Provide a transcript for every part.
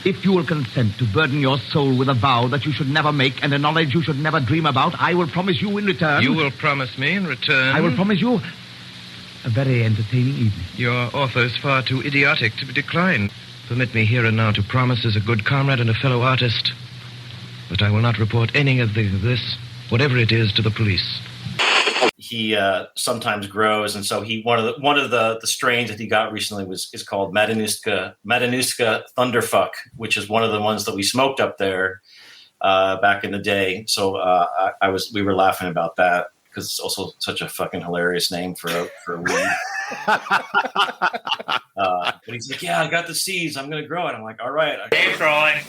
If you will consent to burden your soul with a vow that you should never make and a knowledge you should never dream about, I will promise you in return... You will promise me in return... I will promise you a very entertaining evening. Your offer is far too idiotic to be declined. Permit me here and now to promise as a good comrade and a fellow artist that I will not report any of this, whatever it is, to the police. He sometimes grows, and so one of the strains that he got recently is called Matanuska Thunderfuck, which is one of the ones that we smoked up there back in the day. So we were laughing about that because it's also such a fucking hilarious name for a weed. But he's like, yeah, I got the seeds, I'm gonna grow it. I'm like, all right, keep growing.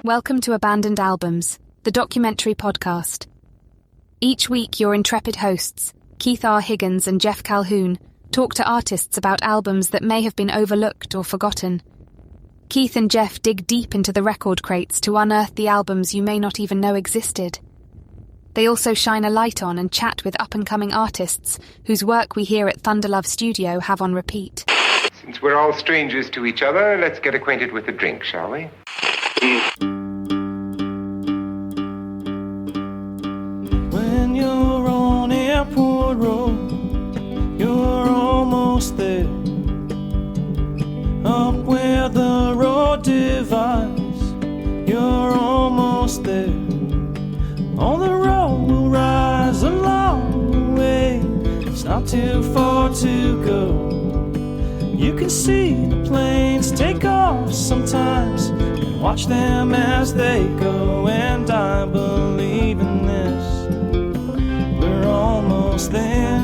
Welcome to Abandoned Albums, the documentary podcast. Each week, your intrepid hosts, Keith R. Higgins and Jeff Calhoun, talk to artists about albums that may have been overlooked or forgotten. Keith and Jeff dig deep into the record crates to unearth the albums you may not even know existed. They also shine a light on and chat with up-and-coming artists whose work we here at Thunderlove Studio have on repeat. Since we're all strangers to each other, let's get acquainted with a drink, shall we? When you're on Airport Road, you're almost there. Up where the road divides, you're almost there. On the road will rise along the way, it's not too far to go. You can see the planes take off sometimes, and watch them as they go, and I believe in this. We're almost there.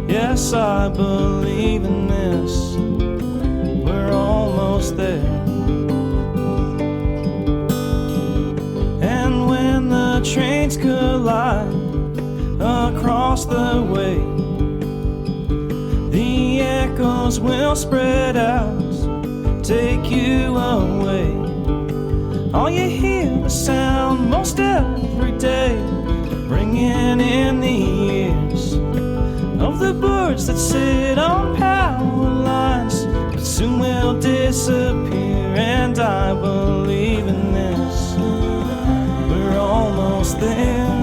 Yes, I believe in this. We're almost there. And when the trains collide across the way, the echoes will spread out, take you away. All you hear the sound most every day, ringing in the ears of the birds that sit on power lines, but soon will disappear. And I believe in this. We're almost there.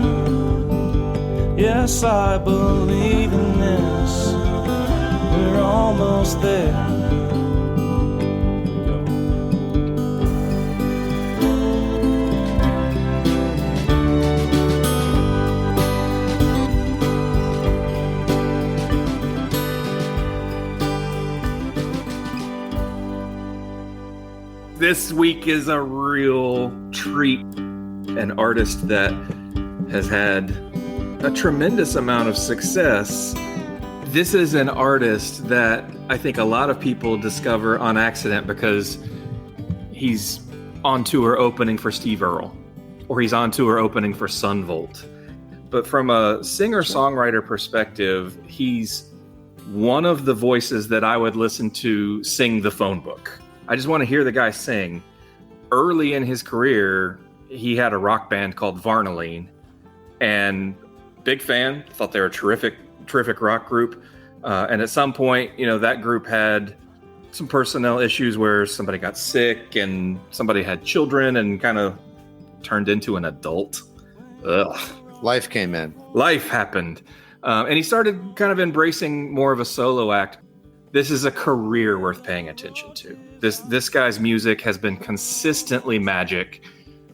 Yes, I believe in this. We're almost there. This week is a real treat. An artist that has had a tremendous amount of success. This is an artist that I think a lot of people discover on accident because he's on tour opening for Steve Earle, or he's on tour opening for Sunvolt. But from a singer-songwriter perspective, he's one of the voices that I would listen to sing the phone book. I just want to hear the guy sing. Early in his career, he had a rock band called Varnaline, and big fan, thought they were a terrific rock group. And at some point, that group had some personnel issues where somebody got sick and somebody had children and kind of turned into an adult. Ugh. Life came in. Life happened. And he started kind of embracing more of a solo act. This is a career worth paying attention to. This guy's music has been consistently magic.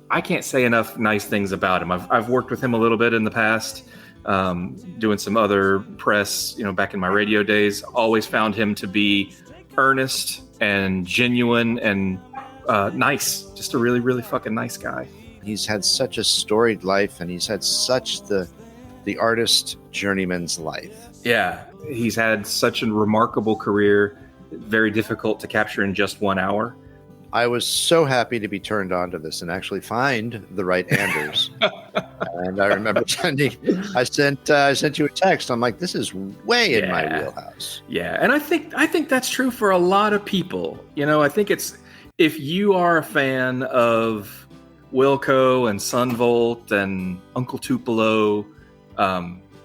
I can't say enough nice things about him. I've worked with him a little bit in the past, doing some other press, back in my radio days. Always found him to be earnest and genuine and nice. Just a really, really fucking nice guy. He's had such a storied life, and he's had such the artist journeyman's life. Yeah, he's had such a remarkable career, very difficult to capture in just 1 hour. I was so happy to be turned on to this and actually find the right Anders. And I remember I sent you a text. I'm like, this is way in my wheelhouse. Yeah, and I think that's true for a lot of people. I think it's, if you are a fan of Wilco and Sunvolt and Uncle Tupelo,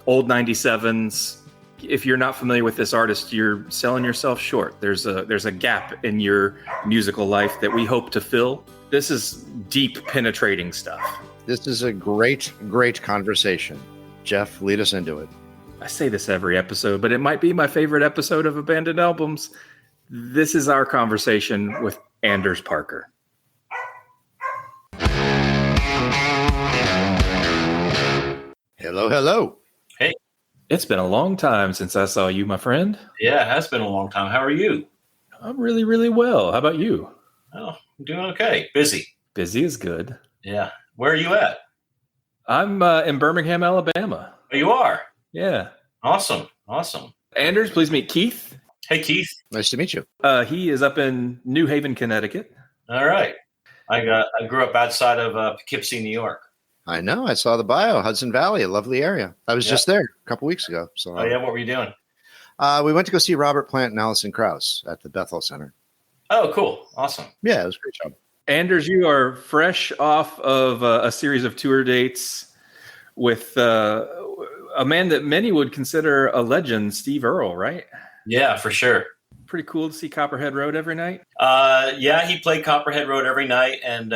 old 97s. If you're not familiar with this artist, you're selling yourself short. There's a gap in your musical life that we hope to fill. This is deep, penetrating stuff. This is a great, great conversation. Jeff, lead us into it. I say this every episode, but it might be my favorite episode of Abandoned Albums. This is our conversation with Anders Parker. Hello, hello. Hey. It's been a long time since I saw you, my friend. Yeah, it has been a long time. How are you? I'm really, really well. How about you? Oh, I'm doing okay. Busy. Busy is good. Yeah. Where are you at? I'm in Birmingham, Alabama. Oh, you are? Yeah. Awesome. Anders, please meet Keith. Hey, Keith. Nice to meet you. He is up in New Haven, Connecticut. All right. I grew up outside of Poughkeepsie, New York. I know. I saw the bio. Hudson Valley, a lovely area. I was just there a couple weeks ago. So. Oh, yeah? What were you doing? We went to go see Robert Plant and Alison Krauss at the Bethel Center. Oh, cool. Awesome. Yeah, it was a great job. Anders, you are fresh off of a series of tour dates with a man that many would consider a legend, Steve Earle, right? Yeah, for sure. Pretty cool to see Copperhead Road every night. Yeah, he played Copperhead Road every night, and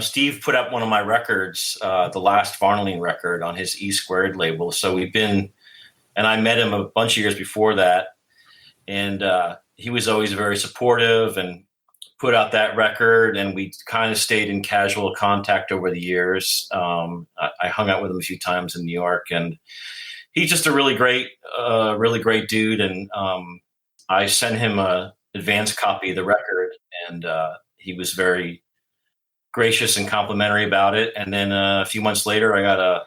Steve put up one of my records, the last Varnaline record, on his E Squared label. So and I met him a bunch of years before that, and he was always very supportive and put out that record, and we kind of stayed in casual contact over the years. I hung out with him a few times in New York, and he's just a really great dude. And I sent him an advance copy of the record, and he was very gracious and complimentary about it. And then a few months later, I got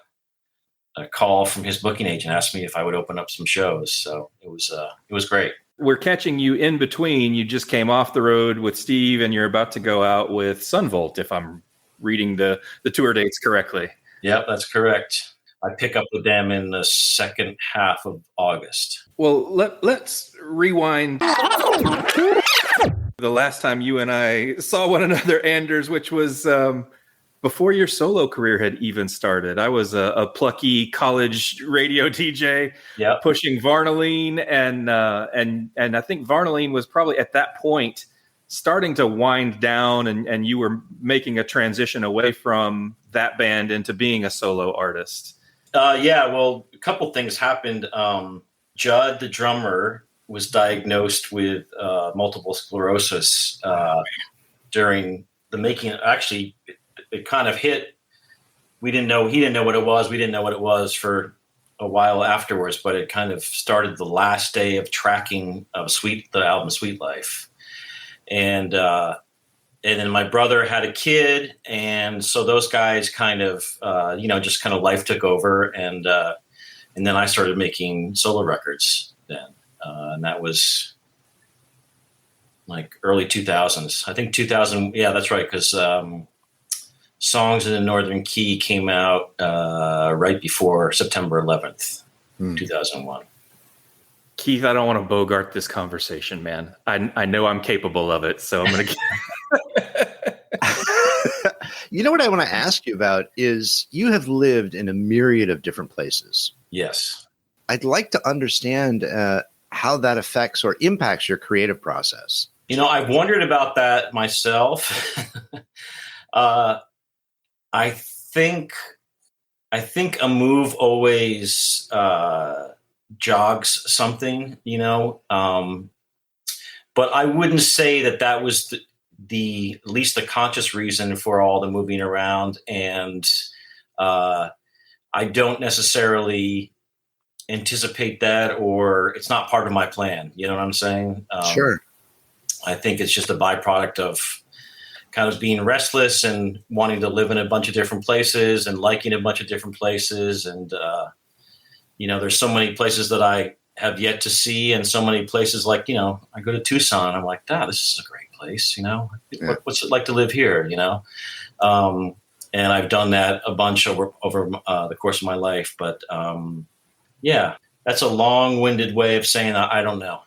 a call from his booking agent, asked me if I would open up some shows. So it was great. We're catching you in between. You just came off the road with Steve, and you're about to go out with Sunvolt, if I'm reading the tour dates correctly. Yep, that's correct. I pick up with them in the second half of August. Well, let's rewind the last time you and I saw one another, Anders, which was before your solo career had even started. I was a plucky college radio DJ, pushing Varnaline, and I think Varnaline was probably at that point starting to wind down, and you were making a transition away from that band into being a solo artist. Well, a couple things happened. Judd, the drummer, was diagnosed with multiple sclerosis during the making. Actually, it kind of hit. He didn't know what it was. We didn't know what it was for a while afterwards, but it kind of started the last day of tracking of the album Sweet Life. And then my brother had a kid, and so those guys kind of, just kind of life took over, and then I started making solo records then, and that was like early 2000s. I think 2000. Yeah, that's right, because Songs in the Northern Key came out right before September 11th, 2001. Keith, I don't want to bogart this conversation, man. I know I'm capable of it, so I'm going to. You know what I want to ask you about is you have lived in a myriad of different places. Yes. I'd like to understand how that affects or impacts your creative process. I've wondered about that myself. I think a move always jogs something, but I wouldn't say that was the at least the conscious reason for all the moving around. And I don't necessarily anticipate that, or it's not part of my plan. You know what I'm saying? Sure. I think it's just a byproduct of kind of being restless and wanting to live in a bunch of different places and liking a bunch of different places. And, there's so many places that I have yet to see, and so many places like, I go to Tucson. I'm like, this is a great place. What's it like to live here? And I've done that a bunch over the course of my life. But that's a long-winded way of saying I don't know.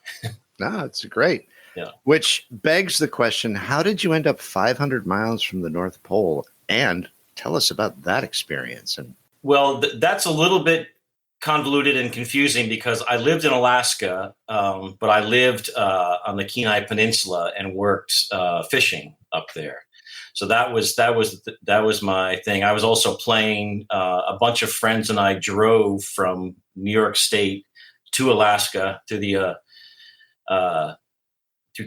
No, it's great. Yeah. Which begs the question, how did you end up 500 miles from the North Pole? And tell us about that experience. And Well, that's a little bit convoluted and confusing because I lived in Alaska, but I lived on the Kenai Peninsula and worked fishing up there. So that was my thing. I was also playing. A bunch of friends and I drove from New York State to Alaska to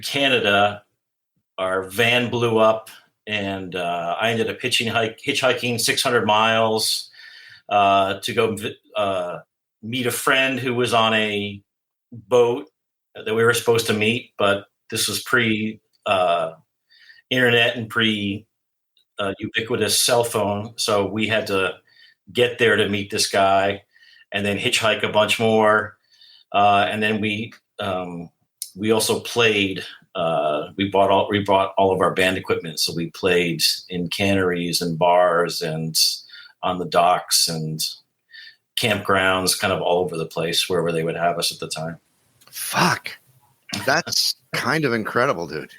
Canada. Our van blew up, and I ended up hitchhiking 600 miles to go meet a friend who was on a boat that we were supposed to meet, but this was pre internet and pre ubiquitous cell phone, so we had to get there to meet this guy, and then hitchhike a bunch more, and then we also played. We bought all of our band equipment, so we played in canneries and bars and on the docks and campgrounds, kind of all over the place, wherever they would have us at the time. Fuck, that's kind of incredible, dude.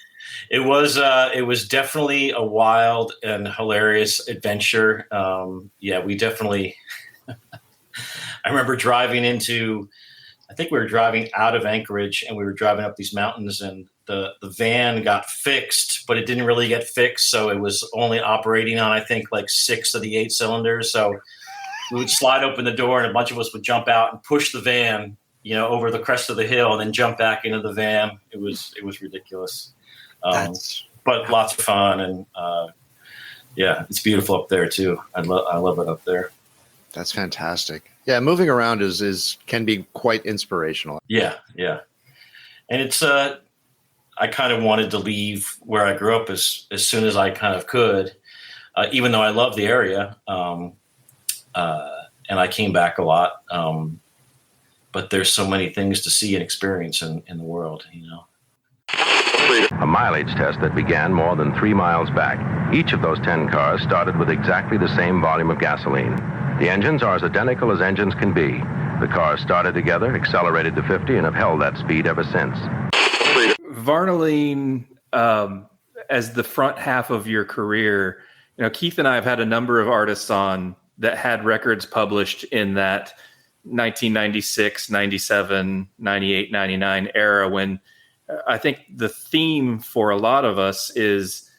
It was definitely a wild and hilarious adventure. We definitely. I remember driving I think we were driving out of Anchorage, and we were driving up these mountains, and the van got fixed, but it didn't really get fixed. So it was only operating on, I think, like 6 of the 8 cylinders. So we would slide open the door, and a bunch of us would jump out and push the van, over the crest of the hill, and then jump back into the van. It was ridiculous. But lots of fun, and it's beautiful up there too. I love it up there. That's fantastic. Yeah, moving around can be quite inspirational. Yeah, and it's I kind of wanted to leave where I grew up as soon as I kind of could, even though I love the area, and I came back a lot. But there's so many things to see and experience in the world, A mileage test that began more than 3 miles back. Each of those 10 cars started with exactly the same volume of gasoline. The engines are as identical as engines can be. The cars started together, accelerated to 50, and have held that speed ever since. Varnaline, as the front half of your career, Keith and I have had a number of artists on that had records published in that 1996, 97, 98, 99 era, when I think the theme for a lot of us is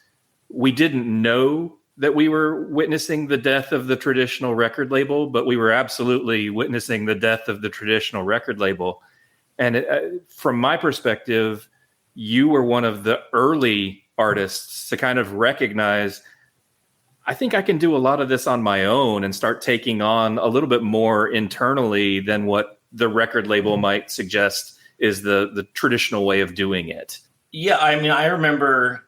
we didn't know that we were witnessing the death of the traditional record label, but we were absolutely witnessing the death of the traditional record label. And from my perspective, you were one of the early artists to kind of recognize, I think I can do a lot of this on my own and start taking on a little bit more internally than what the record label might suggest is the traditional way of doing it. Yeah, I remember,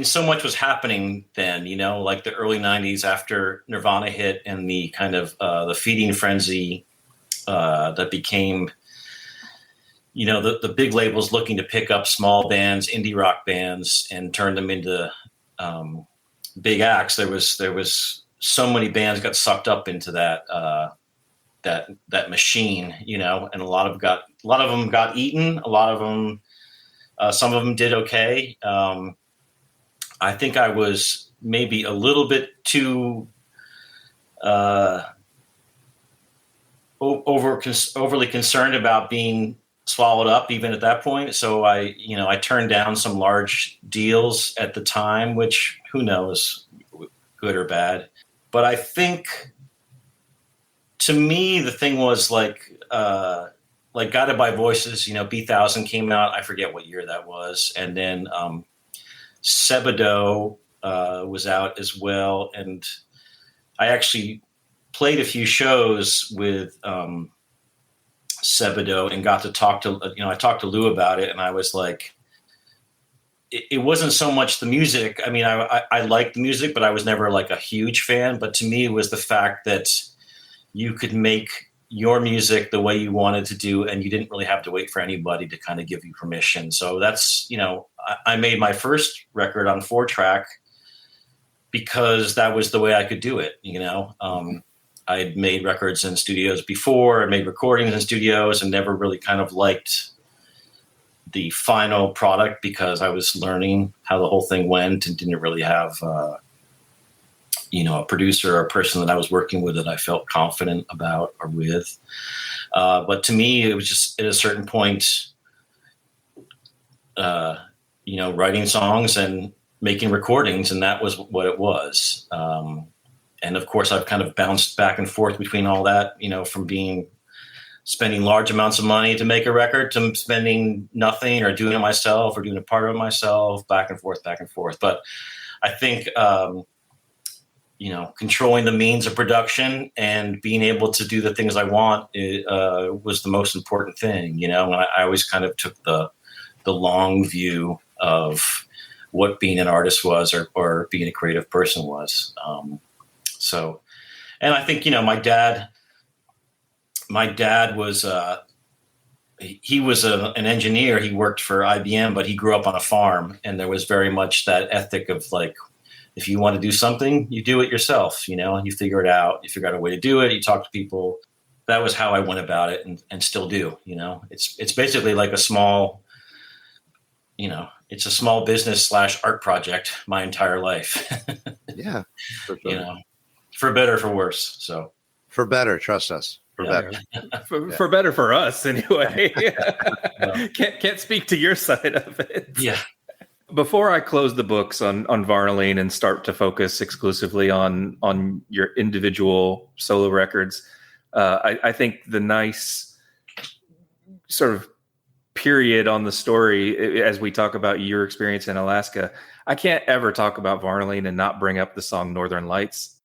so much was happening then, like the early 90s after Nirvana hit, and the kind of the feeding frenzy that became, the big labels looking to pick up small bands, indie rock bands, and turn them into big acts. There was so many bands got sucked up into that machine, and a lot of them got eaten. A lot of them, some of them did okay. I think I was maybe a little bit too overly concerned about being swallowed up even at that point. So I turned down some large deals at the time, which who knows, good or bad. But I think to me, the thing was like Guided by Voices, B1000 came out. I forget what year that was. And then Troubadour was out as well. And I actually played a few shows with Troubadour and got to talk to, I talked to Lou about it, and I was like, it wasn't so much the music. I liked the music, but I was never like a huge fan. But to me, it was the fact that you could make your music the way you wanted to do, and you didn't really have to wait for anybody to kind of give you permission. So that's, I made my first record on 4-track because that was the way I could do it. I had made records in studios before. I made recordings in studios and never really kind of liked the final product because I was learning how the whole thing went and didn't really have, a producer or a person that I was working with that I felt confident about or with. But to me, it was just at a certain point, writing songs and making recordings, and that was what it was. And of course, I've kind of bounced back and forth between all that, from spending large amounts of money to make a record to spending nothing or doing it myself or doing a part of it myself, back and forth. But I think, controlling the means of production and being able to do the things I want was the most important thing, and I always kind of took the long view of what being an artist was or being a creative person was. And I think, my dad was, he was an engineer. He worked for IBM, but he grew up on a farm, and there was very much that ethic of like, if you want to do something, you do it yourself, and you figure it out. You figure out a way to do it. You talk to people. That was how I went about it and still do, it's basically like a small, it's a small business / art project my entire life. Yeah. For sure. For better, for worse. So for better, trust us. For better. For better for us anyway. Can't speak to your side of it. Yeah. Before I close the books on Varnaline and start to focus exclusively on your individual solo records, I think the nice sort of period on the story as we talk about your experience in Alaska, I can't ever talk about Varnaline and not bring up the song Northern Lights.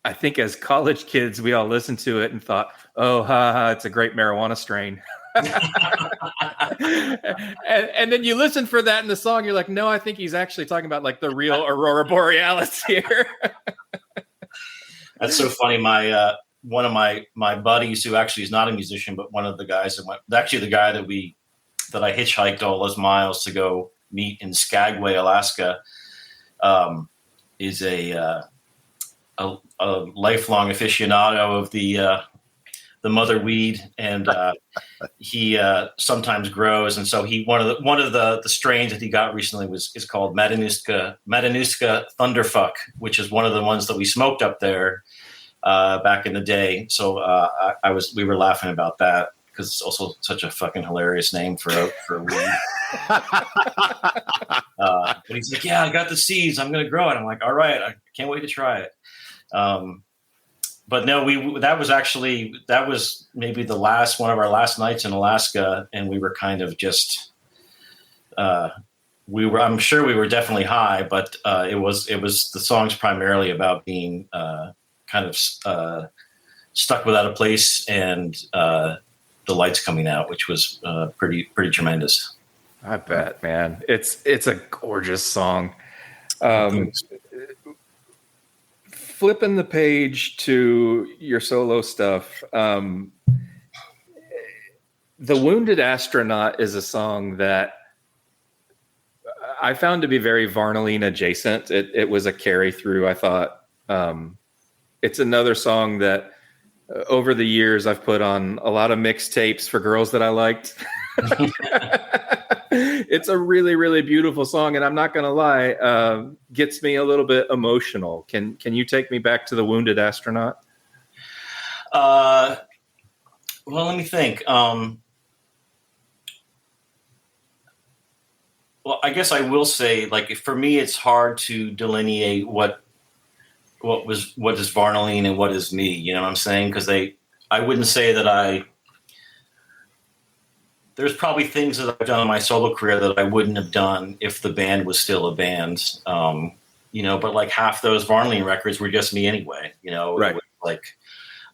I think as college kids, we all listened to it and thought, oh, it's a great marijuana strain. and then you listen for that in the song. You're like, no, I think he's actually talking about like the real Aurora Borealis here. That's so funny. One of my buddies, who actually is not a musician, but one of the guys actually the guy that I hitchhiked all those miles to go meet in Skagway, Alaska, is a lifelong aficionado of the mother weed, and he sometimes grows, and so one of the strains that he got recently is called Matanuska Thunderfuck, which is one of the ones that we smoked up there back in the day. So we were laughing about that because it's also such a fucking hilarious name for a weed. But he's like, yeah, I got the seeds, I'm gonna grow it. I'm like, all right, I can't wait to try it. But no, that was maybe one of our last nights in Alaska, and we were kind of just I'm sure we were definitely high, but it was the song's primarily about being kind of Stuck Without a Place and The Lights Coming Out, which was pretty tremendous. I bet, man. It's a gorgeous song. Flipping the page to your solo stuff, The Wounded Astronaut is a song that I found to be very Varnaline adjacent. It was a carry through, I thought. It's another song that over the years I've put on a lot of mixtapes for girls that I liked. It's a really, really beautiful song, and I'm not going to lie, gets me a little bit emotional. Can you take me back to The Wounded Astronaut? Well, let me think. Well, I guess I will say, like, for me, it's hard to delineate what is Varnaline and what is me. You know what I'm saying? Because I wouldn't say that there's probably things that I've done in my solo career that I wouldn't have done if the band was still a band. But like half those Varnaline records were just me anyway. Right. Like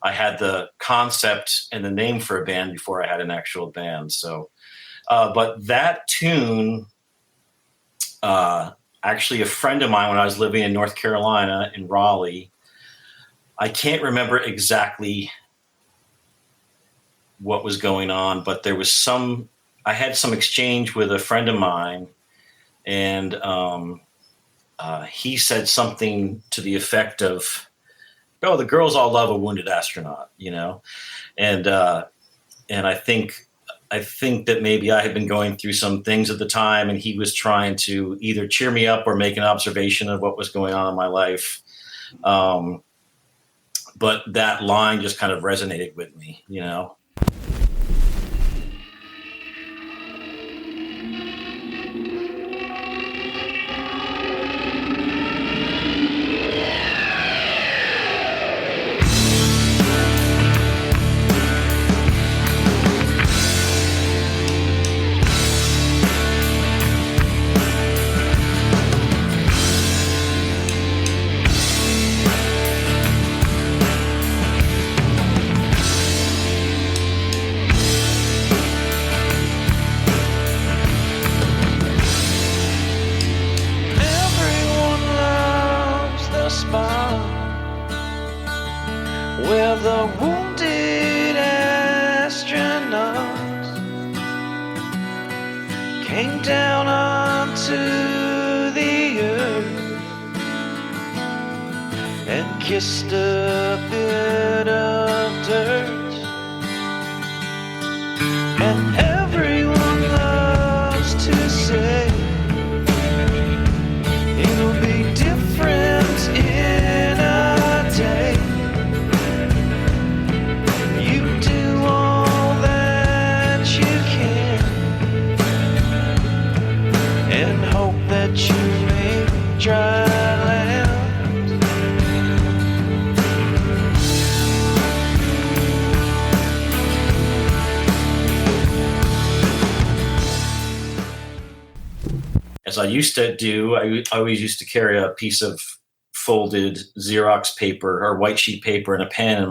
I had the concept and the name for a band before I had an actual band. So, but that tune. Actually, a friend of mine when I was living in North Carolina in Raleigh, I can't remember exactly what was going on, but there was I had some exchange with a friend of mine, and he said something to the effect of, "Oh, the girls all love a wounded astronaut," and I think that maybe I had been going through some things at the time, and he was trying to either cheer me up or make an observation of what was going on in my life. But that line just kind of resonated with me, Kissed a bit of dirt, and everyone loves to say it'll be different in a day. You do all that you can and hope that you make dry land. As I used to do, I always used to carry a piece of folded Xerox paper or white sheet paper and a pen in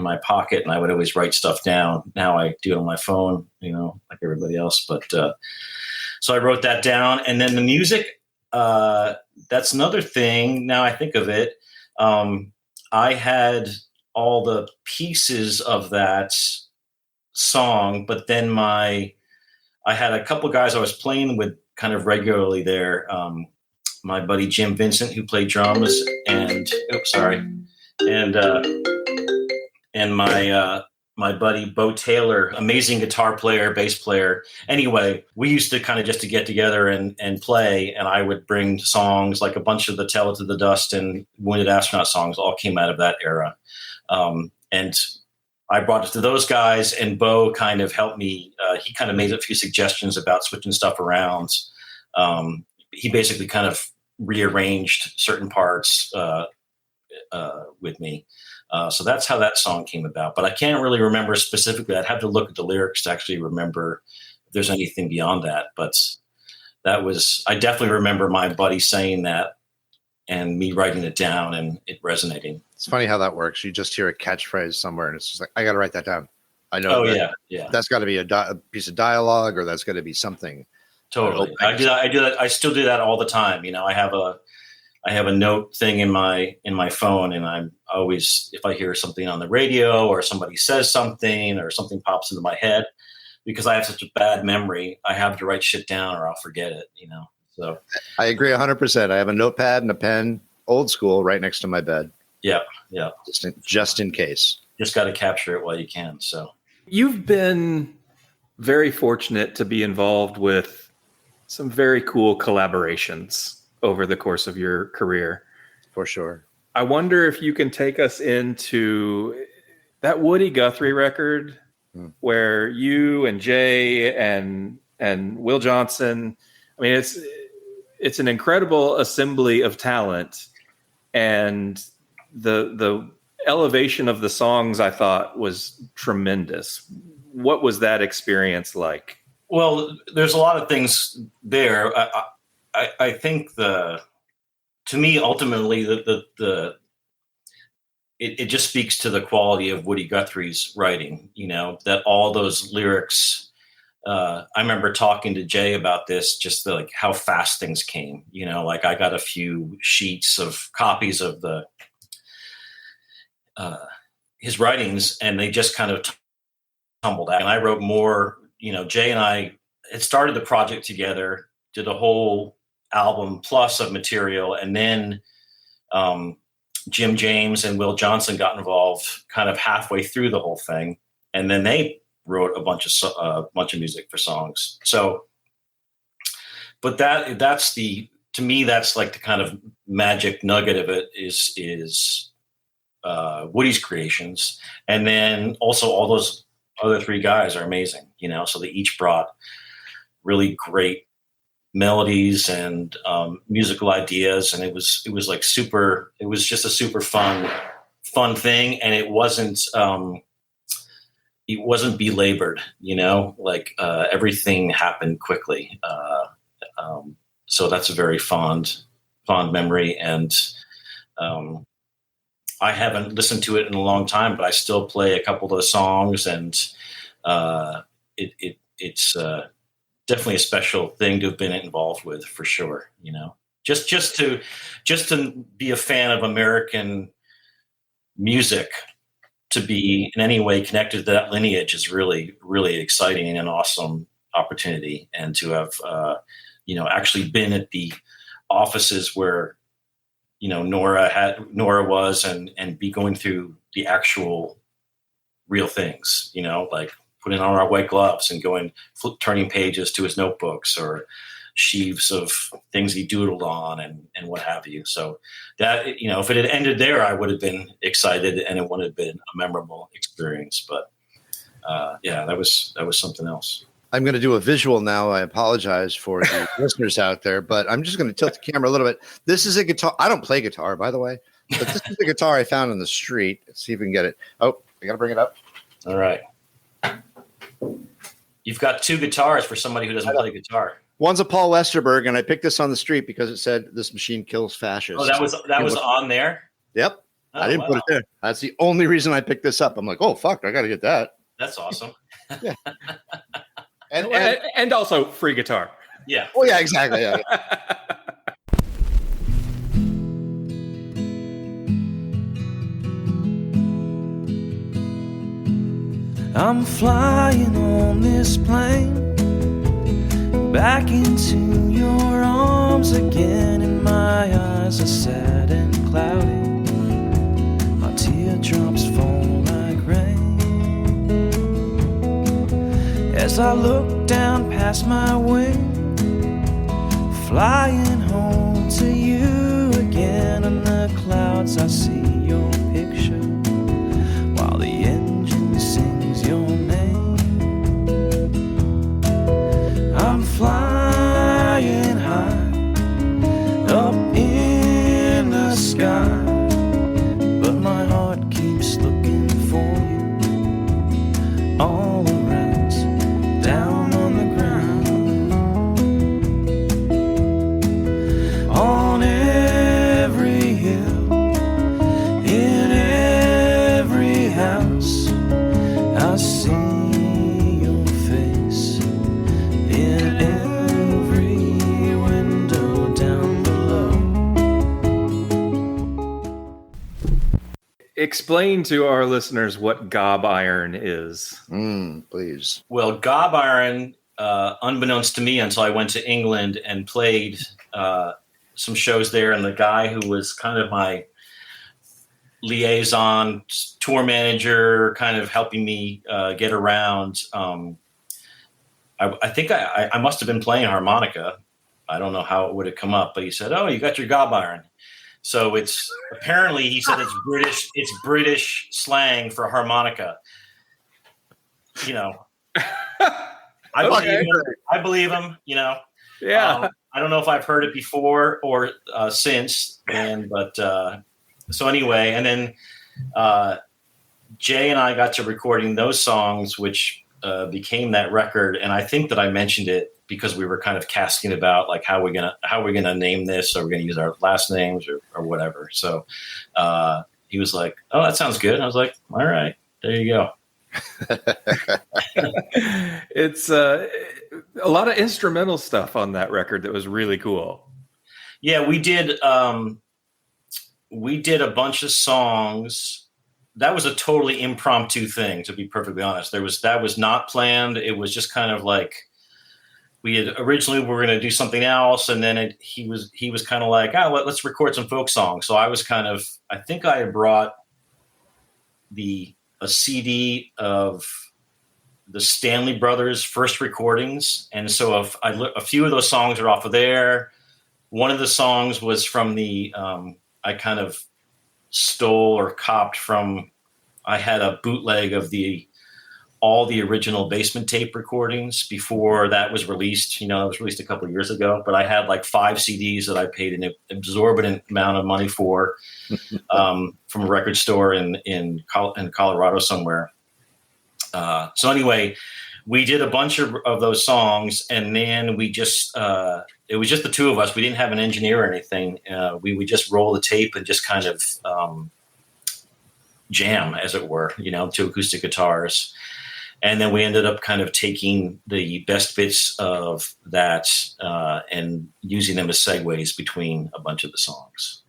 my pocket, and I would always write stuff down. Now I do it on my phone, like everybody else. But so I wrote that down, and then the music. That's another thing. Now I think of it, I had all the pieces of that song, but then I had a couple guys I was playing with kind of regularly there. My buddy Jim Vincent, who played drums, and my buddy Bo Taylor, amazing guitar player, bass player. Anyway, we used to kind of just to get together and play, and I would bring songs like a bunch of the Tell It to the Dust and Wounded Astronaut songs all came out of that era. And I brought it to those guys, and Bo kind of helped me. He kind of made a few suggestions about switching stuff around. He basically kind of rearranged certain parts with me. So that's how that song came about. But I can't really remember specifically. I'd have to look at the lyrics to actually remember if there's anything beyond that. But I definitely remember my buddy saying that me writing it down and it resonating. It's funny how that works. You just hear a catchphrase somewhere, and it's just like, I got to write that down. I know. Yeah. That's got to be a piece of dialogue, or that's got to be something. Totally. I do that. I still do that all the time. I have a note thing in my phone, and I'm always, if I hear something on the radio or somebody says something or something pops into my head, because I have such a bad memory, I have to write shit down or I'll forget it. So I agree 100%. I have a notepad and a pen, old school, right next to my bed. Yeah. Just in case. Just got to capture it while you can. So you've been very fortunate to be involved with some very cool collaborations over the course of your career. For sure. I wonder if you can take us into that Woody Guthrie record where you and Jay and Will Johnson, I mean, it's an incredible assembly of talent, and the elevation of the songs I thought was tremendous. What was that experience like? Well, there's a lot of things there. I think to me, ultimately, it just speaks to the quality of Woody Guthrie's writing, that all those lyrics, I remember talking to Jay about this, just like how fast things came, like I got a few sheets of copies of his writings, and they just kind of tumbled out. And I wrote more, Jay and I had started the project together, did a whole album plus of material, and then Jim James and Will Johnson got involved kind of halfway through the whole thing, and then they wrote a bunch of music for songs. So, but that's to me that's like the kind of magic nugget of it is Woody's creations, and then also all those other three guys are amazing, so they each brought really great melodies and musical ideas, and it was like super. It was just a super fun thing, and it wasn't belabored. Like everything happened quickly. So that's a very fond memory, and I haven't listened to it in a long time, but I still play a couple of those songs, and it's definitely a special thing to have been involved with, for sure. Just to be a fan of American music, to be in any way connected to that lineage is really, really exciting and an awesome opportunity. And to have, actually been at the offices where, Nora was, and be going through the actual real things, like putting on our white gloves and turning pages to his notebooks or sheaves of things he doodled on and what have you. So that, if it had ended there, I would have been excited and it would have been a memorable experience. But that was something else. I'm going to do a visual now. I apologize for the listeners out there, but I'm just going to tilt the camera a little bit. This is a guitar. I don't play guitar, by the way, but this is the guitar I found on the street. Let's see if we can get it. Oh, I got to bring it up. All right. You've got two guitars for somebody who doesn't play guitar. One's a Paul Westerberg, and I picked this on the street because it said "This machine kills fascists." Oh, that was on there? Yep. I didn't put it there. That's the only reason I picked this up. I'm like, oh fuck, I got to get that. That's awesome. Yeah. And also free guitar. Yeah. Oh yeah, exactly. Yeah. I'm flying on this plane back into your arms again, and my eyes are sad and cloudy. My teardrops fall like rain as I look down past my wing, flying home to you again. In the clouds I see your picture while the engine sings your name. I'm flying high up in the sky, but my heart keeps looking for you all around, down on the ground. On every Explain to our listeners what gob iron is. Please. Well, gob iron, unbeknownst to me until I went to England and played some shows there, and the guy who was kind of my liaison tour manager, kind of helping me get around, I think I must have been playing harmonica. I don't know how it would have come up, but he said, "Oh, you got your gob iron." So it's apparently, he said, it's British slang for harmonica. You know, I believe him, you know. Yeah. I don't know if I've heard it before or since then, but so anyway, and then Jay and I got to recording those songs, which became that record. And I think that I mentioned it because we were kind of casting about like how we're gonna name this. Are we gonna use our last names or whatever? So he was like, "Oh, that sounds good." And I was like, "All right, there you go." It's a lot of instrumental stuff on that record that was really cool. Yeah, we did a bunch of songs. That was a totally impromptu thing, to be perfectly honest. That was not planned. It was just kind of like we had originally were going to do something else, and then he was kind of like, let's record some folk songs. So I think I had brought a CD of the Stanley Brothers' first recordings, and so a few of those songs are off of there. One of the songs was from the I kind of stole or copped from. I had a bootleg of all the original Basement tape recordings before that was released. You know, it was released a couple of years ago, but I had like 5 CDs that I paid an exorbitant amount of money for from a record store in Colorado somewhere. So anyway, we did a bunch of those songs, and then we just it was just the two of us. We didn't have an engineer or anything. We would just roll the tape and just kind of jam, as it were, you know, 2 acoustic guitars. And then we ended up kind of taking the best bits of that and using them as segues between a bunch of the songs.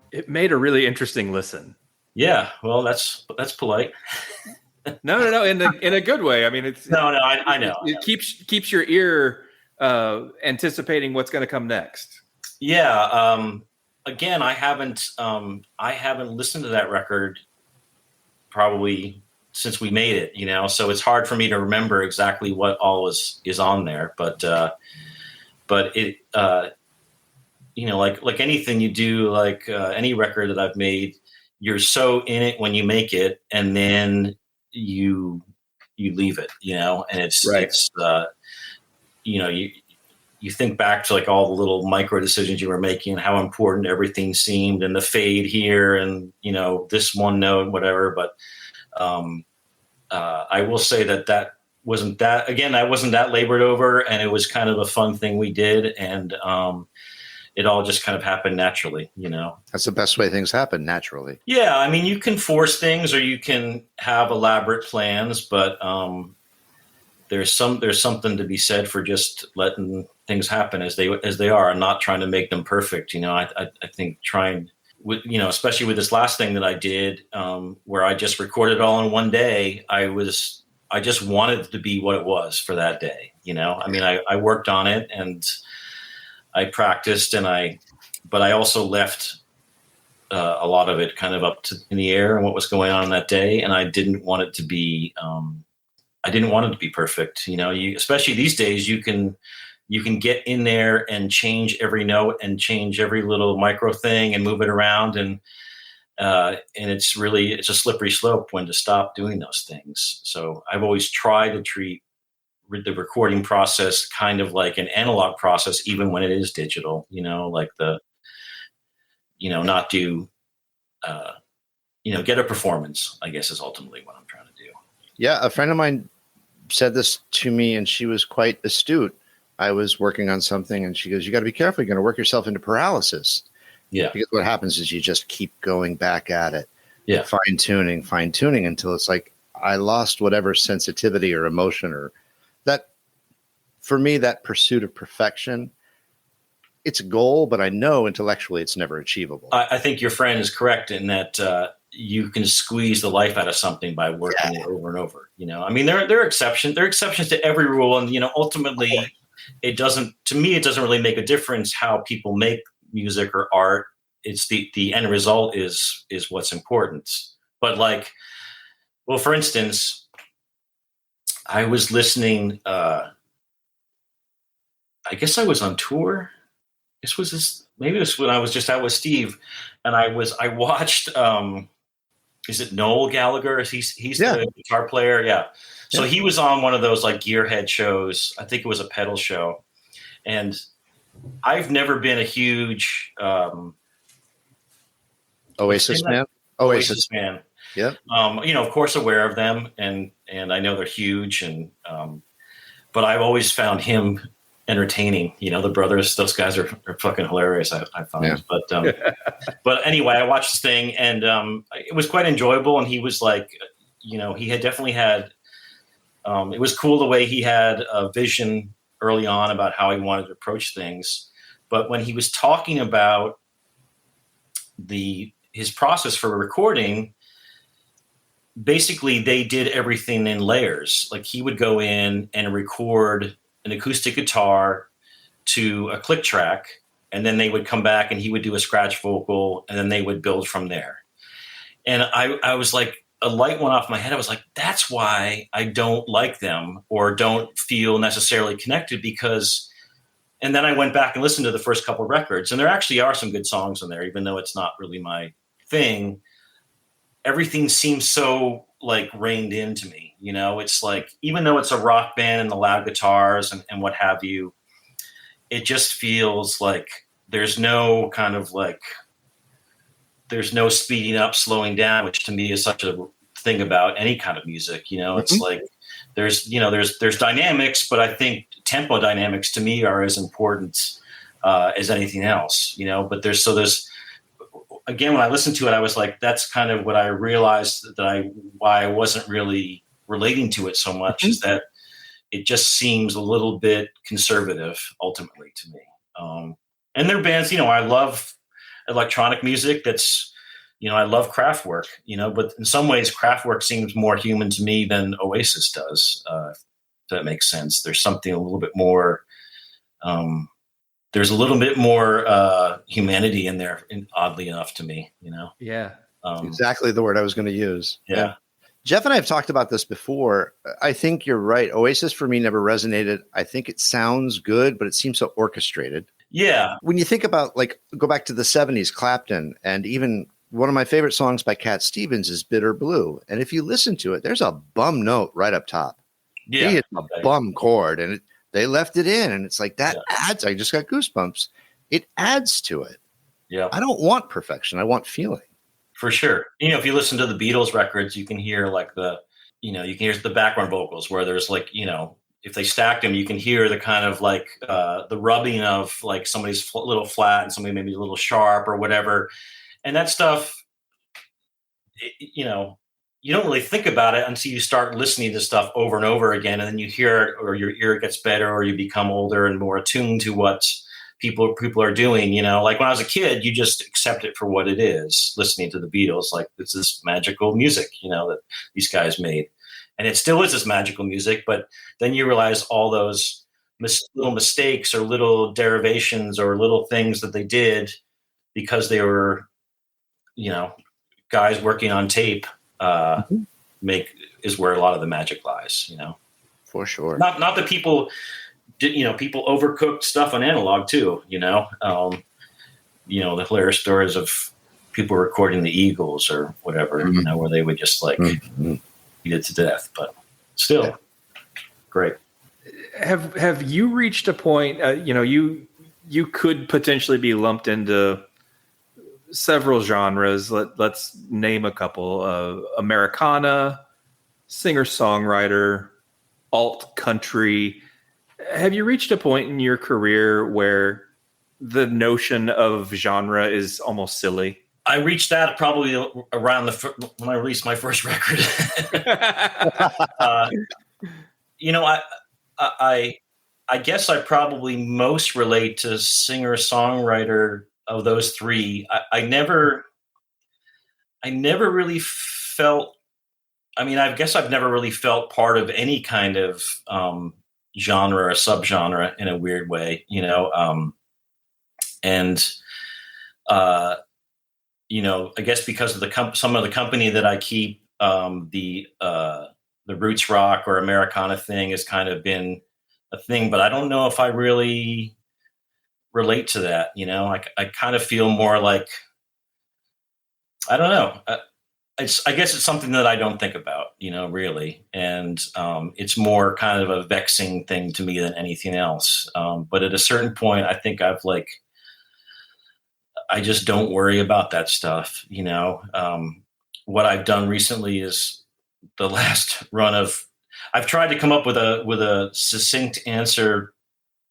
It made a really interesting listen. Yeah, well, that's polite. No, in a good way. I mean, it's I know. It keeps your ear anticipating what's going to come next. Yeah. Again, I haven't listened to that record probably since we made it. You know, so it's hard for me to remember exactly what all is on there. But it. You know, like anything you do, like any record that I've made, you're so in it when you make it, and then you leave it, you know, and it's right. It's you know, you think back to like all the little micro decisions you were making and how important everything seemed, and the fade here, and you know, this one note, whatever. But I will say that wasn't that labored over, and it was kind of a fun thing we did, and it all just kind of happened naturally, you know. That's the best way things happen, naturally. Yeah, I mean, you can force things or you can have elaborate plans, but there's something to be said for just letting things happen as they are, and not trying to make them perfect. You know, I think trying with, you know, especially with this last thing that I did, where I just recorded it all in one day. I just wanted it to be what it was for that day. You know, I mean, I worked on it and I practiced and I but I also left a lot of it kind of up in the air and what was going on that day. And I didn't want it to be, perfect. Especially these days, you can get in there and change every note and change every little micro thing and move it around. And it's a slippery slope when to stop doing those things. So I've always tried to treat the recording process kind of like an analog process, even when it is digital, not do, get a performance, I guess, is ultimately what I'm trying to do. Yeah. A friend of mine said this to me, and she was quite astute. I was working on something, and she goes, "You got to be careful. You're going to work yourself into paralysis." Yeah. Because what happens is you just keep going back at it. Yeah. Fine tuning until it's like, I lost whatever sensitivity or emotion or that. For me, that pursuit of perfection, it's a goal, but I know intellectually it's never achievable. I think your friend is correct in that you can squeeze the life out of something by working it over and over. I mean, there are exceptions. There are exceptions to every rule, and ultimately, it doesn't really make a difference how people make music or art. It's the end result is what's important. But for instance, I was listening. I guess I was on tour. Maybe this when I was just out with Steve, and I watched. Is it Noel Gallagher? He's the guitar player. Yeah. So he was on one of those Gearhead shows. I think it was a pedal show, and I've never been a huge Oasis fan. Oasis fan. Yeah. Of course, aware of them, and I know they're huge, and but I've always found him entertaining. The brothers; those guys are fucking hilarious. I find, yeah. But anyway, I watched this thing, and it was quite enjoyable. And he was he had definitely had. It was cool the way he had a vision early on about how he wanted to approach things. But when he was talking about his process for recording, basically they did everything in layers. He would go in and record an acoustic guitar to a click track, and then they would come back and he would do a scratch vocal, and then they would build from there. And I was like, a light went off my head. I was like, that's why I don't like them or don't feel necessarily connected, because, and then I went back and listened to the first couple of records, and there actually are some good songs in there, even though it's not really my thing. Everything seems so reined into me, it's even though it's a rock band and the loud guitars and what have you, it just feels like there's no kind of there's no speeding up, slowing down, which to me is such a thing about any kind of music. It's there's dynamics, but I think tempo dynamics to me are as important as anything else, but there's again, when I listened to it, I was like, that's kind of what I realized why I wasn't really relating to it so much, is that it just seems a little bit conservative ultimately to me. And their bands, I love electronic music. That's, I love Kraftwerk, but in some ways Kraftwerk seems more human to me than Oasis does. If that makes sense. There's something a little bit more, there's a little bit more humanity in there, oddly enough to me, Yeah. Exactly the word I was going to use. Yeah. Jeff and I have talked about this before. I think you're right. Oasis for me never resonated. I think it sounds good, but it seems so orchestrated. Yeah. When you think about go back to the 70s, Clapton, and even one of my favorite songs by Cat Stevens is Bitter Blue. And if you listen to it, there's a bum note right up top. Yeah. He hit a bum chord, and they left it in, and it's that adds. I just got goosebumps. It adds to it. Yeah. I don't want perfection. I want feeling. For sure. If you listen to the Beatles records, you can hear you can hear the background vocals where there's if they stacked them, you can hear the kind of the rubbing of somebody's a little flat and somebody maybe a little sharp or whatever. And that stuff, you don't really think about it until you start listening to stuff over and over again. And then you hear it, or your ear gets better, or you become older and more attuned to what people are doing. When I was a kid, you just accept it for what it is, listening to the Beatles. It's this magical music, that these guys made. And it still is this magical music, but then you realize all those little mistakes or little derivations or little things that they did because they were, you know, guys working on tape, is where a lot of the magic lies, you know. For sure. Not that people people overcooked stuff on analog too, you know. You know, the hilarious stories of people recording the Eagles or whatever, you know, where they would just like eat it to death, but still great. Have you reached a point, you know, you could potentially be lumped into several genres. Let's name a couple: Americana, singer-songwriter, alt country. Have you reached a point in your career where the notion of genre is almost silly? I reached that probably around when I released my first record. You know, I guess I probably most relate to singer-songwriter of those three. I never really felt. I mean, I guess I've never really felt part of any kind of genre or subgenre in a weird way, you know. You know, I guess because of some of the company that I keep, the roots rock or Americana thing has kind of been a thing, but I don't know if I really relate to that. You know, I kind of feel more like, I don't know. I guess it's something that I don't think about, you know, really. And it's more kind of a vexing thing to me than anything else. But at a certain point, I think I just don't worry about that stuff, you know. What I've done recently is the last run of, I've tried to come up with a succinct answer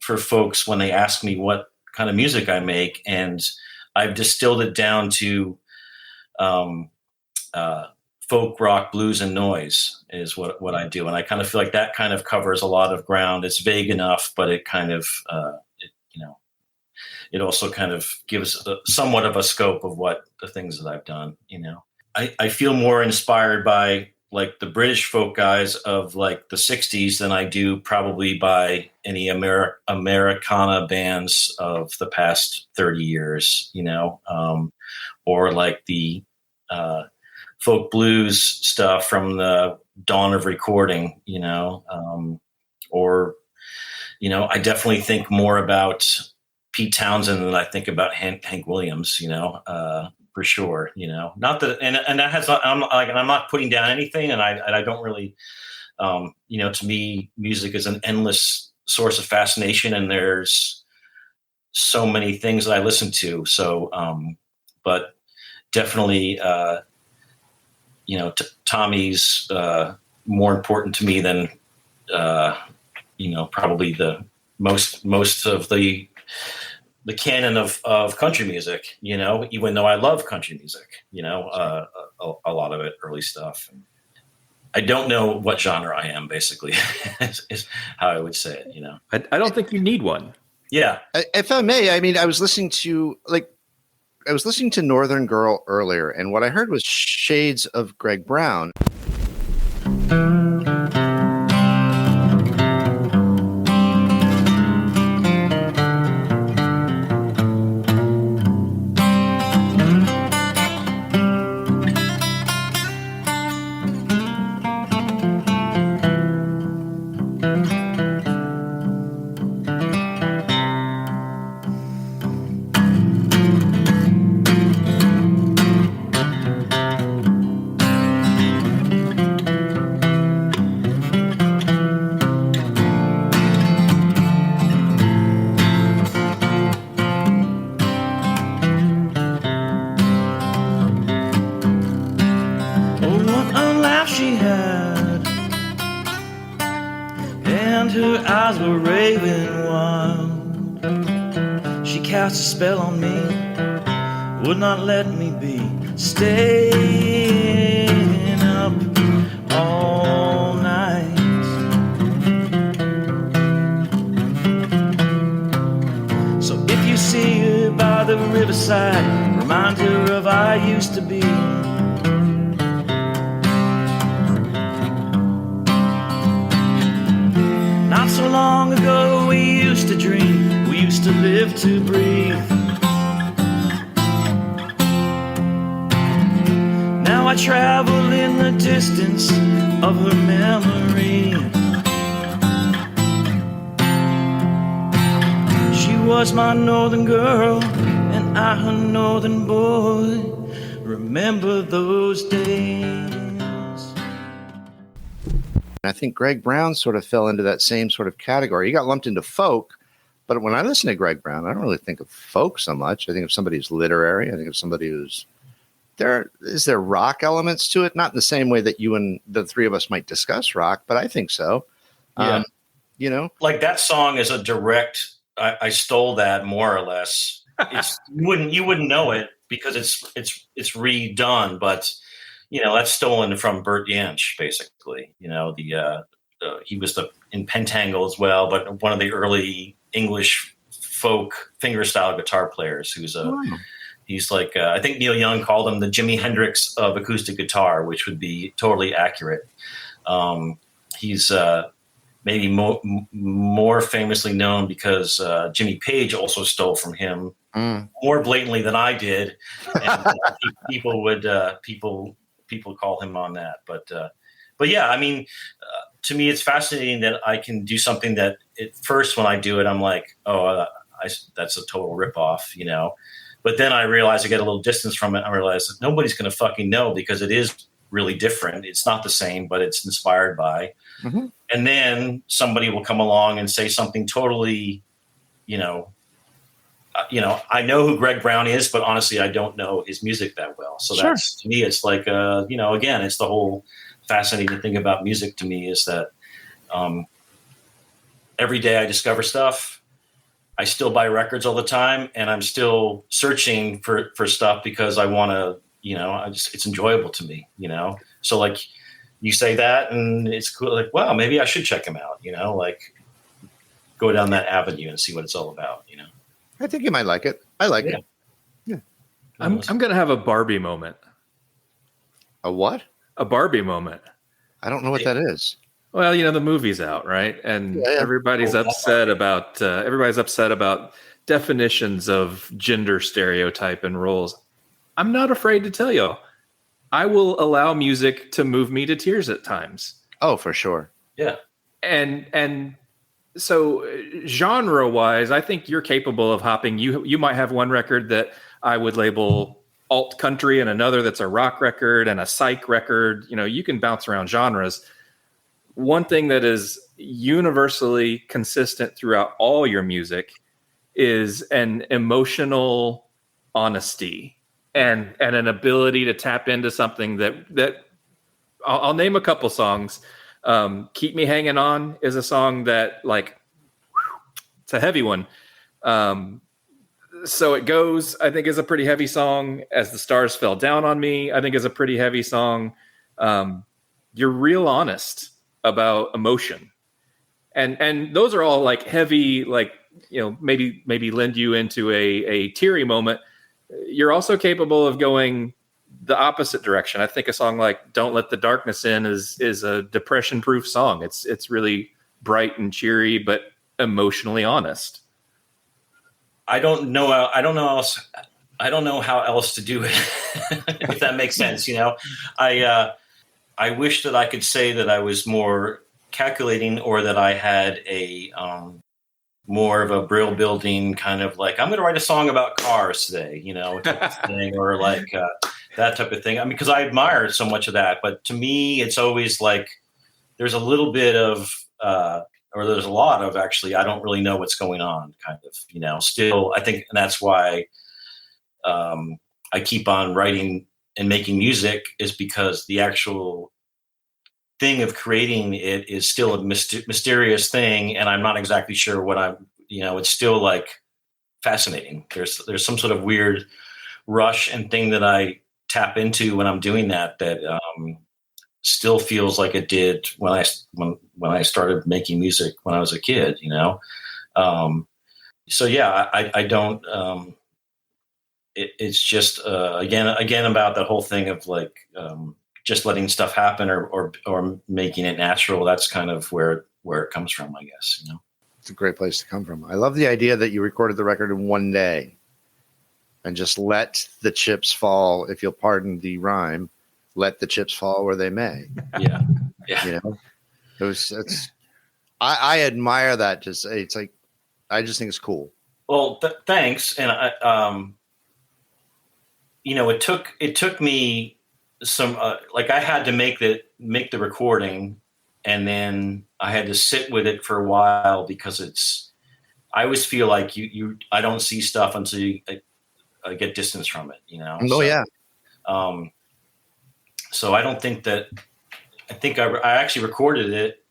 for folks when they ask me what kind of music I make. And I've distilled it down to folk, rock, blues, and noise is what I do. And I kind of feel like that kind of covers a lot of ground. It's vague enough, but it kind of, you know, it also kind of gives somewhat of a scope of what the things that I've done, you know. I feel more inspired by like the British folk guys of like the 60s than I do probably by any Americana bands of the past 30 years, you know, or like the folk blues stuff from the dawn of recording, you know, or, you know, I definitely think more about Pete Townsend than I think about Hank Williams, you know, for sure, you know, not that, and that has, I'm not putting down anything, and I don't really, you know, to me, music is an endless source of fascination, and there's so many things that I listen to. So, but definitely, you know, Tommy's more important to me than, you know, probably the most of the canon of country music, you know, even though I love country music, you know, a lot of it, early stuff. And I don't know what genre I am, basically, is how I would say it, you know. I don't think you need one. Yeah. If I may, I mean, I was listening to Northern Girl earlier, and what I heard was shades of Greg Brown. Spell on me, would not let me be, staying up all night. So if you see her by the riverside, remind her of I used to be. Not so long ago we used to dream, we used to live to breathe. travel in the distance of her memory. She was my northern girl, and I her northern boy. Remember those days. I think Greg Brown sort of fell into that same sort of category. He got lumped into folk, but when I listen to Greg Brown, I don't really think of folk so much. I think of somebody who's literary. I think of somebody who's there. Is there rock elements to it? Not in the same way that you and the three of us might discuss rock, but I think so. Yeah. You know, like that song is a direct. I stole that more or less. It's you wouldn't know it because it's redone, but you know that's stolen from Bert Jansch, basically. You know he was in Pentangle as well, but one of the early English folk fingerstyle guitar players. He's like I think Neil Young called him the Jimi Hendrix of acoustic guitar, which would be totally accurate. He's maybe more famously known because Jimmy Page also stole from him more blatantly than I did, and people would people call him on that. But yeah, I mean, to me, it's fascinating that I can do something that at first when I do it, I'm like, that's a total ripoff, you know. But then I realize I get a little distance from it. I realize that nobody's going to fucking know because it is really different. It's not the same, but it's inspired by. Mm-hmm. And then somebody will come along and say something totally, you know, I know who Greg Brown is, but honestly, I don't know his music that well. So that's, to me, it's like, you know, again, it's the whole fascinating thing about music to me is that every day I discover stuff. I still buy records all the time, and I'm still searching for stuff because I want to, you know, it's enjoyable to me, you know? So like you say that and it's cool. Like, wow, maybe I should check him out, you know, like go down that avenue and see what it's all about, you know? I think you might like it. I like it. Yeah. I'm going to have a Barbie moment. A what? A Barbie moment. I don't know what that is. Well, you know, the movie's out, right? And everybody's upset about definitions of gender stereotype and roles. I'm not afraid to tell you, I will allow music to move me to tears at times. Oh, for sure. Yeah. And so genre-wise, I think you're capable of hopping. You might have one record that I would label alt country and another that's a rock record and a psych record. You know, you can bounce around genres. One thing that is universally consistent throughout all your music is an emotional honesty and an ability to tap into something that I'll name a couple songs. Keep Me Hanging On is a song that, like, it's a heavy one. So It Goes, I think, is a pretty heavy song. As the Stars Fell Down on Me, I think, is a pretty heavy song. You're real honest about emotion. And those are all like heavy, like, you know, maybe lend you into a teary moment. You're also capable of going the opposite direction. I think a song like Don't Let the Darkness In is a depression-proof song. It's really bright and cheery, but emotionally honest. I don't know how else to do it, if that makes sense. You know, I wish that I could say that I was more calculating or that I had a more of a brill building kind of like, I'm going to write a song about cars today, you know, type of thing, or like that type of thing. I mean, because I admire so much of that. But to me, it's always like there's a little bit of, or there's a lot of actually, I don't really know what's going on kind of, you know, still, I think, and that's why I keep on writing and making music is because the actual thing of creating it is still a mysterious thing. And I'm not exactly sure what it's still like fascinating. There's some sort of weird rush and thing that I tap into when I'm doing that still feels like it did when I started making music when I was a kid, you know? So yeah, I don't, it's just, again, about that whole thing of like, just letting stuff happen or making it natural. That's kind of where it comes from, I guess, you know? It's a great place to come from. I love the idea that you recorded the record in one day and just let the chips fall, if you'll pardon the rhyme, let the chips fall where they may. Yeah. I admire that. It's like, I just think it's cool. Well, thanks. And it took me some, I had to make the recording, and then I had to sit with it for a while, because I always feel like I don't see stuff until I get distance from it, Yeah. So I don't think that, I think I actually recorded it.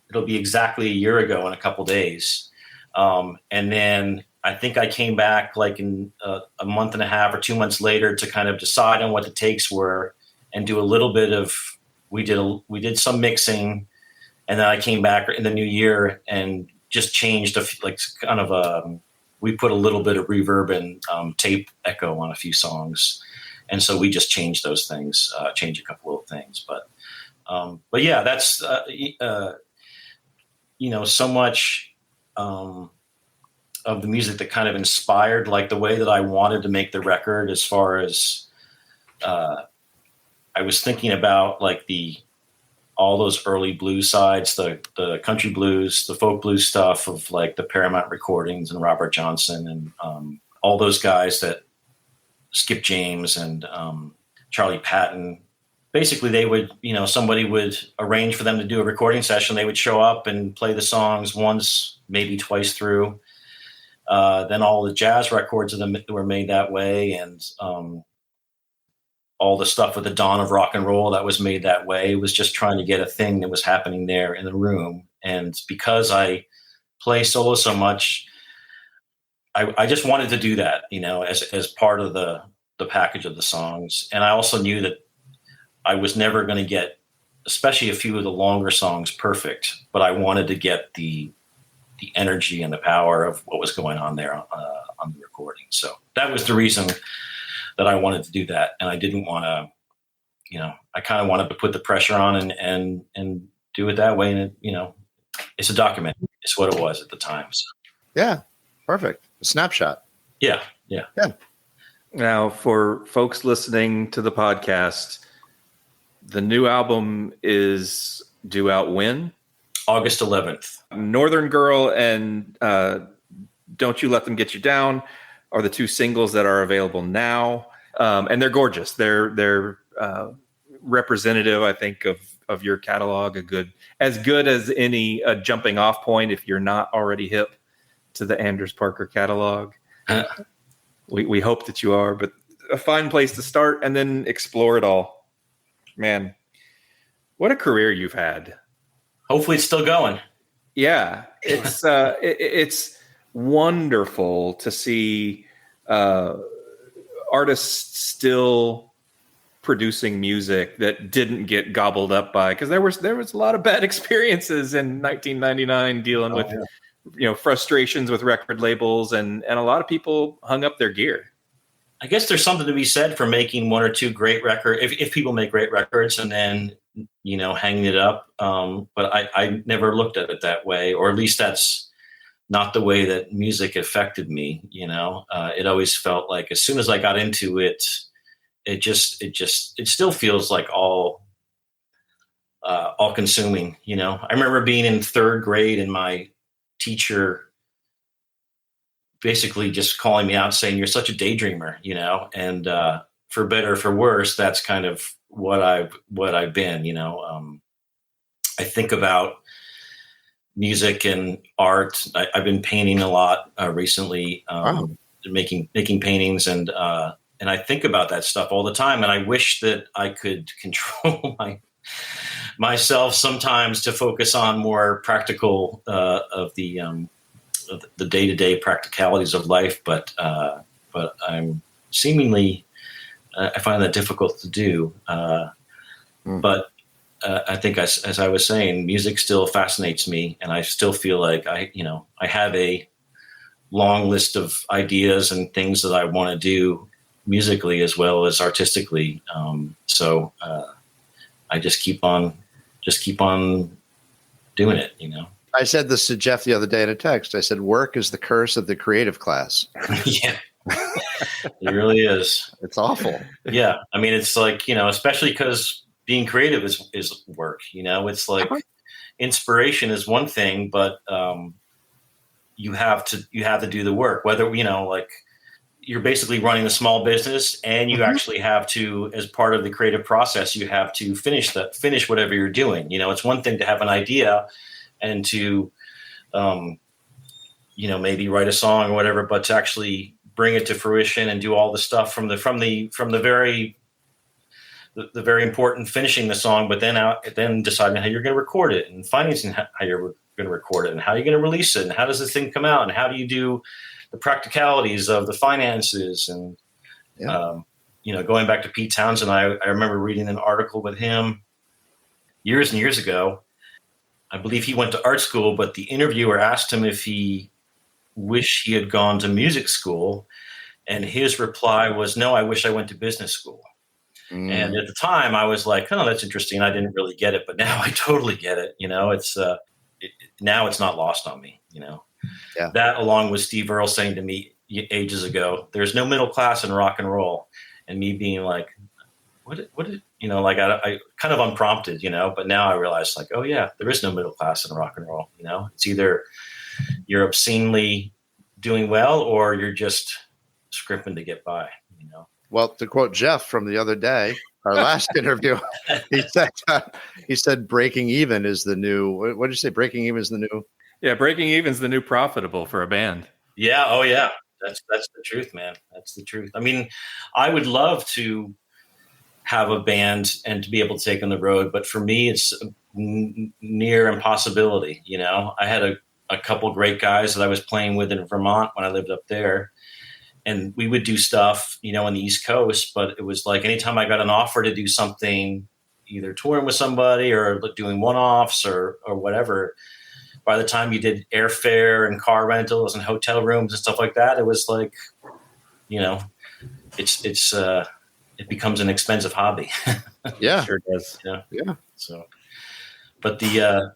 It'll be exactly a year ago in a couple days. And then I think I came back in a month and a half or 2 months later to kind of decide on what the takes were and do a little bit of, we did some mixing, and then I came back in the new year and just changed we put a little bit of reverb and tape echo on a few songs. And so we just changed those things, changed a couple of things, but yeah, that's, so much, of the music that kind of inspired the way that I wanted to make the record, as far as I was thinking about all those early blues sides, the country blues, the folk blues stuff of the Paramount recordings and Robert Johnson and all those guys, that Skip James and Charlie Patton. Basically, they would, somebody would arrange for them to do a recording session. They would show up and play the songs once, maybe twice through. Then all the jazz records of them were made that way, and all the stuff with the dawn of rock and roll that was made that way. It was just trying to get a thing that was happening there in the room. And because I play solo so much, I just wanted to do that, as part of the package of the songs. And I also knew that I was never going to get, especially a few of the longer songs, perfect, but I wanted to get the energy and the power of what was going on there on the recording. So that was the reason that I wanted to do that. And I didn't want to, I kind of wanted to put the pressure on and do it that way. And it's a document. It's what it was at the time. So. Yeah. Perfect. A snapshot. Yeah. Now, for folks listening to the podcast, the new album is due out when? August 11th. Northern Girl and Don't You Let Them Get You Down are the two singles that are available now. And they're gorgeous. They're representative, I think, of your catalog. As good as any jumping off point if you're not already hip to the Anders Parker catalog. We hope that you are, but a fine place to start and then explore it all. Man, what a career you've had. Hopefully it's still going. Yeah, it's it's wonderful to see artists still producing music that didn't get gobbled up by, because there was a lot of bad experiences in 1999 dealing with frustrations with record labels, and a lot of people hung up their gear. I guess there's something to be said for making one or two great records, if people make great records, and then hanging it up. But I never looked at it that way, or at least that's not the way that music affected me. It always felt like as soon as I got into it, it still feels like all consuming. I remember being in third grade and my teacher basically just calling me out saying, "You're such a daydreamer," and for better or for worse, that's kind of what I've been. I think about music and art. I've been painting a lot recently, making paintings, and I think about that stuff all the time. And I wish that I could control myself sometimes to focus on more practical of the day-to-day practicalities of life. But I'm seemingly, I find that difficult to do. But I think, as I was saying, music still fascinates me, and I still feel like I have a long list of ideas and things that I want to do musically as well as artistically. So I just keep on doing it. I said this to Jeff the other day in a text. I said, work is the curse of the creative class. Yeah. It really is. It's awful. Yeah. I mean, it's like, especially because being creative is work, it's like inspiration is one thing, but you have to do the work, whether, like you're basically running a small business and you actually have to, as part of the creative process, you have to finish whatever you're doing. It's one thing to have an idea and to, maybe write a song or whatever, but to actually bring it to fruition and do all the stuff from the very important finishing the song, but then deciding how you're going to record it and financing how you're going to record it and how you're going to release it and how does this thing come out and how do you do the practicalities of the finances and going back to Pete Townsend, I remember reading an article with him years and years ago. I believe he went to art school, but the interviewer asked him if he wished he had gone to music school, and his reply was, "No, I wish I went to business school." And at the time, I was like, "Oh, that's interesting." I didn't really get it, but now I totally get it. It's now it's not lost on me. That, along with Steve Earle saying to me ages ago, "There's no middle class in rock and roll," and me being like, "What? I kind of unprompted, But now I realize, like, oh yeah, there is no middle class in rock and roll. It's either you're obscenely doing well or you're just scrimping to get by. Well, to quote Jeff from the other day, our last interview, he said breaking even is the new. What did you say? Breaking even is the new. Yeah, breaking even is the new profitable for a band. Yeah. Oh yeah. That's the truth, man. That's the truth. I mean, I would love to have a band and to be able to take on the road, but for me, it's near impossibility. I had a couple great guys that I was playing with in Vermont when I lived up there. And we would do stuff, on the East Coast, but it was like anytime I got an offer to do something, either touring with somebody or doing one-offs or whatever, by the time you did airfare and car rentals and hotel rooms and stuff like that, it was like, it becomes an expensive hobby. Yeah, sure does. Yeah. So, but the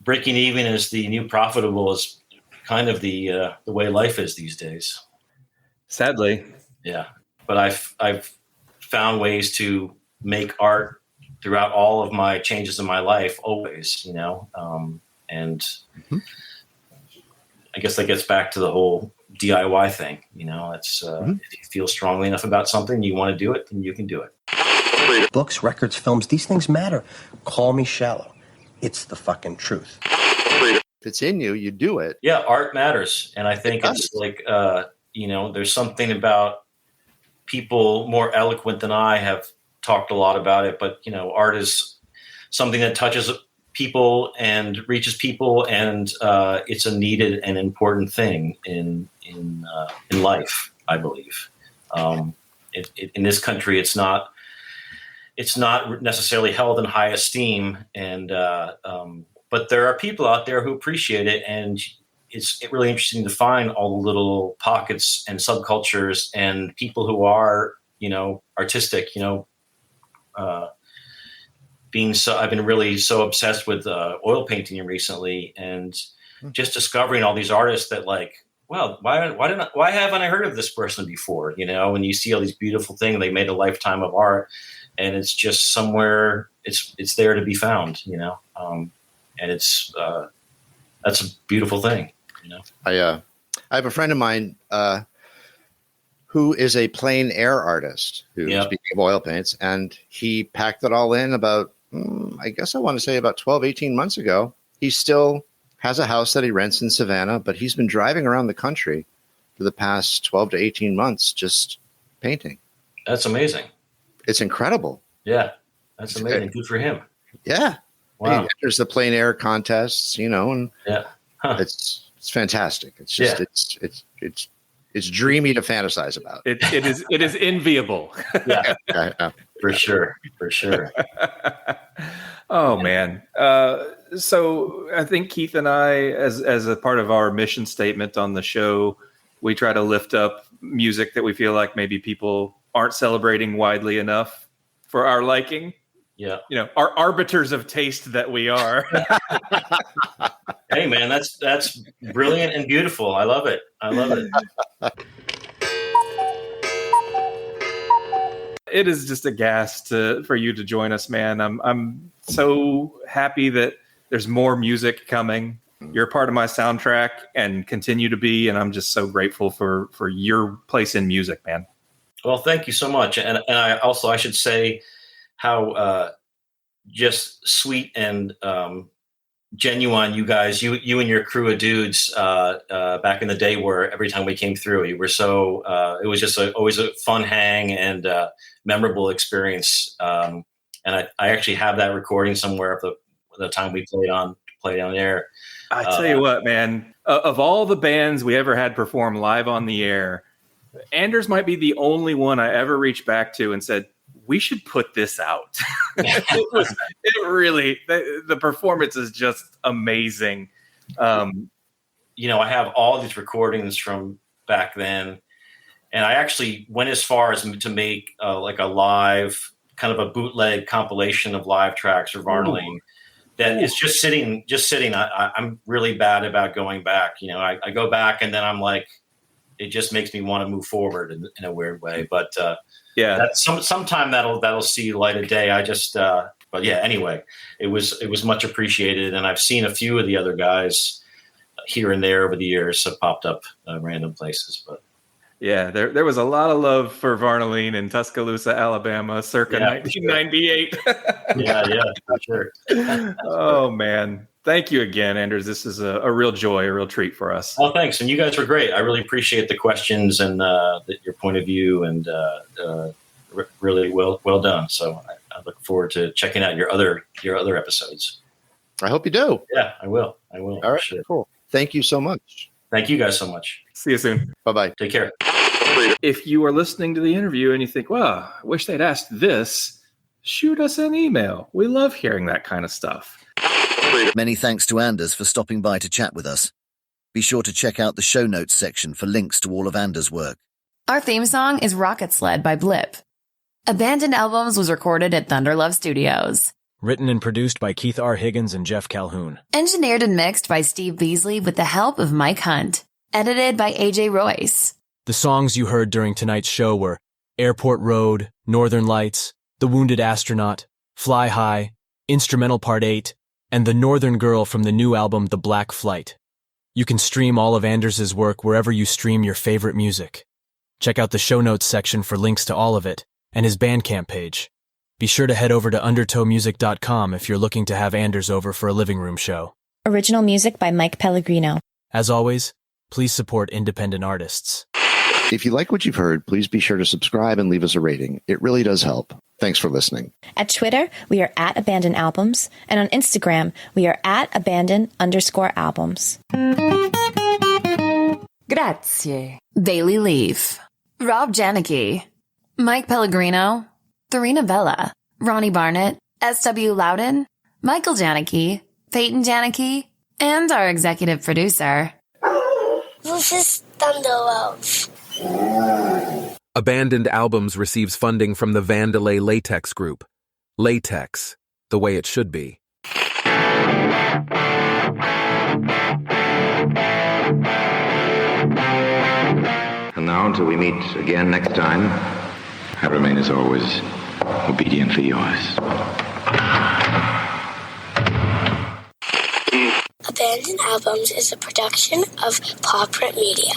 breaking even is the new profitable is kind of the way life is these days. Sadly. Yeah. But I've found ways to make art throughout all of my changes in my life, always, and I guess that gets back to the whole DIY thing. It's if you feel strongly enough about something, you want to do it, then you can do it. Books, records, films, these things matter. Call me shallow. It's the fucking truth. If it's in you, you do it. Yeah, art matters. And I think it's like, there's something about people more eloquent than I have talked a lot about it, but, art is something that touches people and reaches people, and it's a needed and important thing in life, I believe. In this country, it's not necessarily held in high esteem, and but there are people out there who appreciate it, and it's really interesting to find all the little pockets and subcultures and people who are, artistic, I've been really so obsessed with oil painting recently, and just discovering all these artists that, like, well, why haven't I heard of this person before? When you see all these beautiful things, they made a lifetime of art, and it's just somewhere it's there to be found, and it's that's a beautiful thing. I have a friend of mine who is a plein air artist who, speaking of oil paints, and he packed it all in about, I guess I want to say about 12, 18 months ago. He still has a house that he rents in Savannah, but he's been driving around the country for the past 12 to 18 months just painting. That's amazing. It's incredible. Yeah, that's amazing. Good for him. Yeah. Wow. There's the plein air contests, and it's fantastic. It's just it's dreamy to fantasize about. It is enviable. Yeah, for sure. Oh man. So I think Keith and I, as a part of our mission statement on the show, we try to lift up music that we feel like maybe people aren't celebrating widely enough for our liking. Yeah. Our arbiters of taste that we are. Hey man, that's brilliant and beautiful. I love it. It is just a gas for you to join us, man. I'm so happy that there's more music coming. You're part of my soundtrack and continue to be, and I'm just so grateful for your place in music, man. Well, thank you so much. And I should say how just sweet and genuine you guys, you and your crew of dudes back in the day were. Every time we came through, you were so it was just always a fun hang and memorable experience. And I actually have that recording somewhere of the time we played on air. I tell you what, man, of all the bands we ever had perform live on the air, Anders might be the only one I ever reached back to and said, we should put this out. The performance is just amazing. I have all these recordings from back then, and I actually went as far as to make like a live kind of a bootleg compilation of live tracks for Varnaline. That is just sitting. I'm really bad about going back. I go back and then I'm like, it just makes me want to move forward in a weird way. But that's sometime that'll see light of day. But yeah, anyway, it was much appreciated, and I've seen a few of the other guys here and there over the years have popped up random places. But yeah, there was a lot of love for Varnaline in Tuscaloosa, Alabama, circa 1998. Yeah, for sure. Oh man. Thank you again, Anders. This is a real joy, a real treat for us. Oh, thanks. And you guys were great. I really appreciate the questions and your point of view, and really well done. So I look forward to checking out your other episodes. I hope you do. Yeah, I will. All right, cool. Thank you so much. Thank you guys so much. See you soon. Bye-bye. Take care. If you are listening to the interview and you think, well, I wish they'd asked this, shoot us an email. We love hearing that kind of stuff. Many thanks to Anders for stopping by to chat with us. Be sure to check out the show notes section for links to all of Anders' work. Our theme song is Rocket Sled by Blip. Abandoned Albums was recorded at Thunder Love Studios. Written and produced by Keith R. Higgins and Jeff Calhoun. Engineered and mixed by Steve Beasley with the help of Mike Hunt. Edited by AJ Royce. The songs you heard during tonight's show were Airport Road, Northern Lights, The Wounded Astronaut, Fly High, Instrumental Part 8, and The Northern Girl from the new album The Black Flight. You can stream all of Anders' work wherever you stream your favorite music. Check out the show notes section for links to all of it and his Bandcamp page. Be sure to head over to undertowmusic.com if you're looking to have Anders over for a living room show. Original music by Mike Pellegrino. As always, please support independent artists. If you like what you've heard, please be sure to subscribe and leave us a rating. It really does help. Thanks for listening. At Twitter, we are at Abandon Albums, and on Instagram, we are at Abandon_albums. Grazie. Bailey Leaf. Rob Janicki. Mike Pellegrino. Therina Vella. Ronnie Barnett. S.W. Loudon. Michael Janicki. Peyton Janicki. And our executive producer, Rufus Thunderlove. Abandoned Albums receives funding from the Vandelay Latex Group. Latex, the way it should be. And now, until we meet again next time, I remain as always obediently yours. Abandoned Albums is a production of Paw Print Media.